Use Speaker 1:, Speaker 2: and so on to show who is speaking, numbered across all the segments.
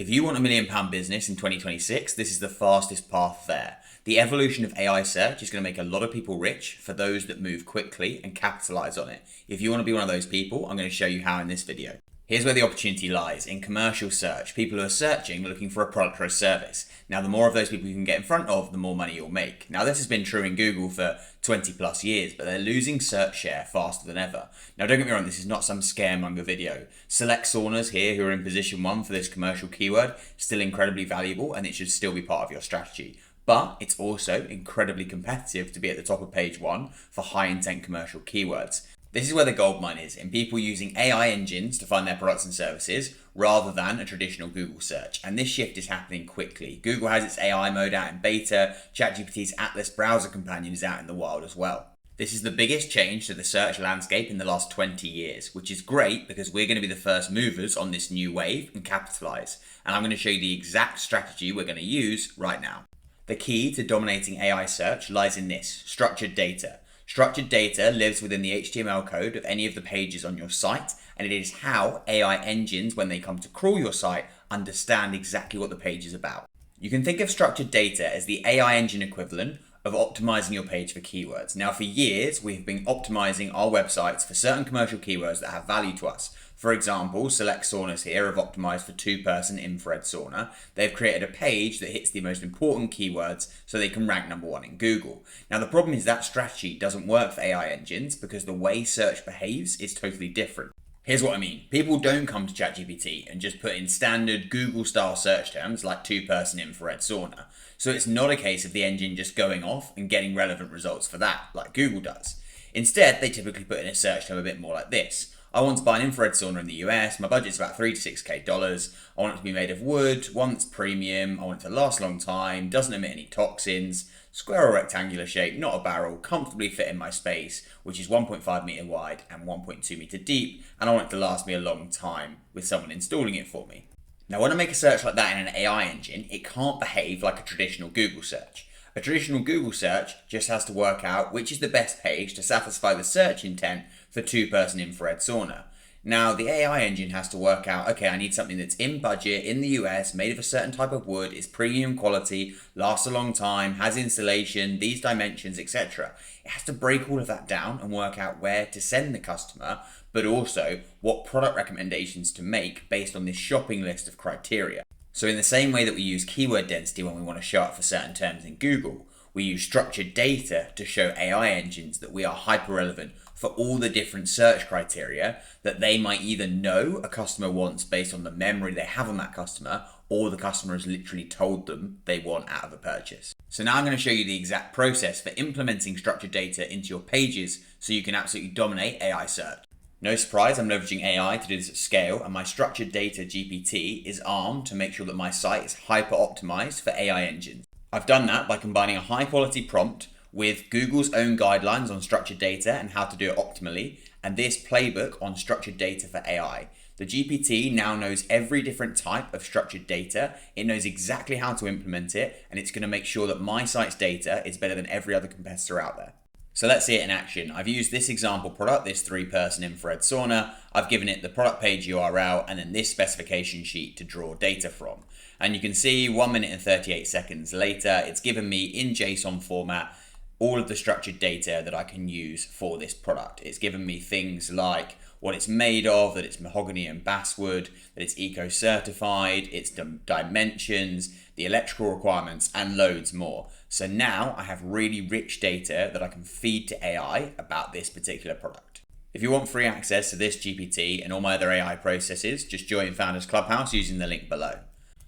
Speaker 1: If you want £1 million business in 2026, this is the fastest path there. The evolution of AI search is going to make a lot of people rich for those that move quickly and capitalize on it. If you want to be one of those people, I'm going to show you how in this video. Here's where the opportunity lies. In commercial search, people who are searching are looking for a product or a service. Now, the more of those people you can get in front of, the more money you'll make. Now, this has been true in Google for 20 plus years, but they're losing search share faster than ever. Now, don't get me wrong, this is not some scaremonger video. Select saunas here who are in position 1 for this commercial keyword, still incredibly valuable, and it should still be part of your strategy. But it's also incredibly competitive to be at the top of page 1 for high intent commercial keywords. This is where the gold mine is, in people using AI engines to find their products and services rather than a traditional Google search. And this shift is happening quickly. Google has its AI mode out in beta, ChatGPT's Atlas browser companion is out in the wild as well. This is the biggest change to the search landscape in the last 20 years, which is great because we're going to be the first movers on this new wave and capitalize. And I'm going to show you the exact strategy we're going to use right now. The key to dominating AI search lies in this: structured data. Structured data lives within the HTML code of any of the pages on your site, and it is how AI engines, when they come to crawl your site, understand exactly what the page is about. You can think of structured data as the AI engine equivalent of optimizing your page for keywords. Now, for years, we have been optimizing our websites for certain commercial keywords that have value to us. For example, Select Saunas here have optimized for 2-person infrared sauna. They've created a page that hits the most important keywords so they can rank number 1 in Google. Now, the problem is that strategy doesn't work for AI engines because the way search behaves is totally different. Here's what I mean. People don't come to ChatGPT and just put in standard Google-style search terms like 2-person infrared sauna. So it's not a case of the engine just going off and getting relevant results for that, like Google does. Instead, they typically put in a search term a bit more like this: I want to buy an infrared sauna in the US, my budget's about $3 to $6K, I want it to be made of wood, one that's premium, I want it to last a long time, doesn't emit any toxins, square or rectangular shape, not a barrel, comfortably fit in my space, which is 1.5 meter wide and 1.2 meter deep, and I want it to last me a long time with someone installing it for me. Now, when I make a search like that in an AI engine, it can't behave like a traditional Google search. A traditional Google search just has to work out which is the best page to satisfy the search intent for 2-person infrared sauna. Now, the AI engine has to work out, okay, I need something that's in budget, in the US, made of a certain type of wood, is premium quality, lasts a long time, has insulation, these dimensions, etc. It has to break all of that down and work out where to send the customer, but also what product recommendations to make based on this shopping list of criteria. So in the same way that we use keyword density when we want to show up for certain terms in Google, we use structured data to show AI engines that we are hyper relevant for all the different search criteria that they might either know a customer wants based on the memory they have on that customer, or the customer has literally told them they want out of a purchase. So now I'm going to show you the exact process for implementing structured data into your pages so you can absolutely dominate AI search. No surprise, I'm leveraging AI to do this at scale, and my structured data GPT is armed to make sure that my site is hyper optimized for AI engines. I've done that by combining a high quality prompt with Google's own guidelines on structured data and how to do it optimally, and this playbook on structured data for AI. The GPT now knows every different type of structured data, it knows exactly how to implement it, and it's going to make sure that my site's data is better than every other competitor out there. So let's see it in action. I've used this example product, this 3-person infrared sauna. I've given it the product page URL and then this specification sheet to draw data from. And you can see 1 minute and 38 seconds later, it's given me in JSON format all of the structured data that I can use for this product. It's given me things like what it's made of, that it's mahogany and basswood, that it's eco-certified, its dimensions, the electrical requirements, and loads more. So now I have really rich data that I can feed to AI about this particular product. If you want free access to this GPT and all my other AI processes, just join Founders Clubhouse using the link below.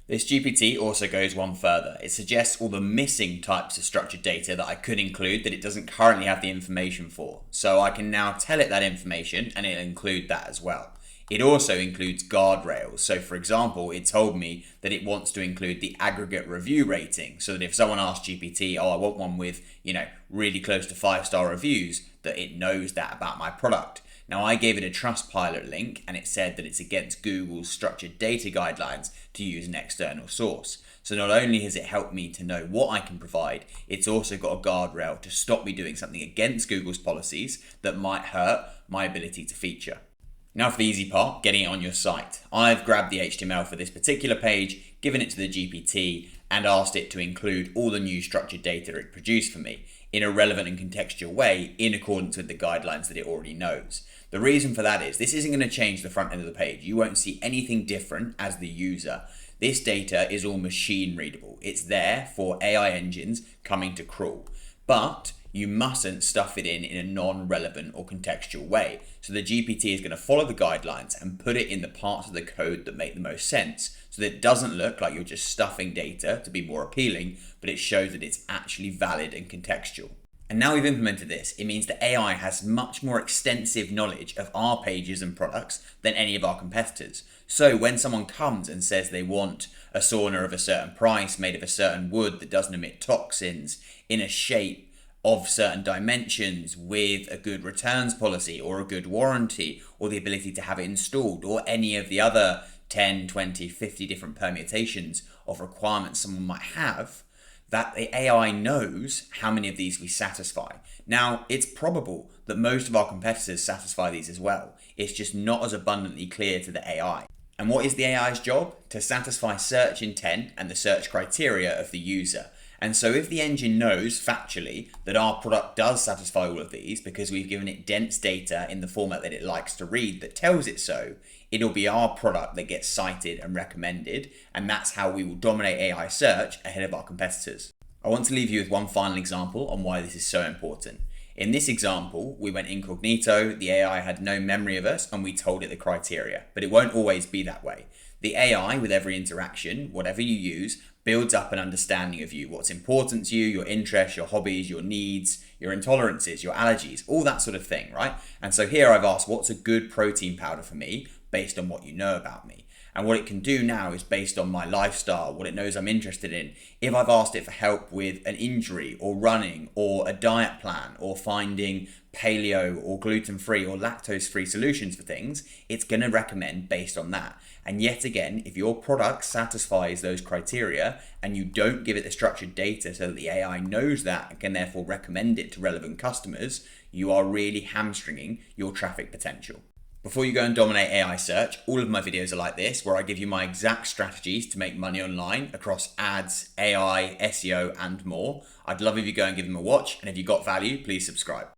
Speaker 1: This GPT also goes one further. It suggests all the missing types of structured data that I could include that it doesn't currently have the information for. So I can now tell it that information and it'll include that as well. It also includes guardrails. So for example, it told me that it wants to include the aggregate review rating so that if someone asks GPT, oh, I want one with, really close to 5-star reviews, that it knows that about my product. Now, I gave it a Trustpilot link and it said that it's against Google's structured data guidelines to use an external source. So not only has it helped me to know what I can provide, it's also got a guardrail to stop me doing something against Google's policies that might hurt my ability to feature. Now for the easy part, getting it on your site. I've grabbed the HTML for this particular page, given it to the GPT, and asked it to include all the new structured data it produced for me in a relevant and contextual way in accordance with the guidelines that it already knows. The reason for that is this isn't going to change the front end of the page. You won't see anything different as the user. This data is all machine readable. It's there for AI engines coming to crawl. But you mustn't stuff it in a non-relevant or contextual way. So the GPT is going to follow the guidelines and put it in the parts of the code that make the most sense, so that it doesn't look like you're just stuffing data to be more appealing, but it shows that it's actually valid and contextual. And now we've implemented this, it means that AI has much more extensive knowledge of our pages and products than any of our competitors. So when someone comes and says they want a sauna of a certain price, made of a certain wood that doesn't emit toxins, in a shape of certain dimensions, with a good returns policy or a good warranty or the ability to have it installed, or any of the other 10, 20, 50 different permutations of requirements someone might have, that the AI knows how many of these we satisfy. Now, it's probable that most of our competitors satisfy these as well. It's just not as abundantly clear to the AI. And what is the AI's job? To satisfy search intent and the search criteria of the user. And so if the engine knows factually that our product does satisfy all of these because we've given it dense data in the format that it likes to read that tells it so, it'll be our product that gets cited and recommended, and that's how we will dominate AI search ahead of our competitors. I want to leave you with one final example on why this is so important. In this example, we went incognito, the AI had no memory of us, and we told it the criteria, but it won't always be that way. The AI, with every interaction, whatever you use, builds up an understanding of you, what's important to you, your interests, your hobbies, your needs, your intolerances, your allergies, all that sort of thing, right? And so here I've asked, what's a good protein powder for me based on what you know about me? And what it can do now is based on my lifestyle, what it knows I'm interested in. If I've asked it for help with an injury or running or a diet plan or finding paleo or gluten-free or lactose-free solutions for things, it's going to recommend based on that. And yet again, if your product satisfies those criteria and you don't give it the structured data so that the AI knows that and can therefore recommend it to relevant customers, you are really hamstringing your traffic potential. Before you go and dominate AI search, all of my videos are like this, where I give you my exact strategies to make money online across ads, AI, SEO, and more. I'd love if you go and give them a watch, and if you got value, please subscribe.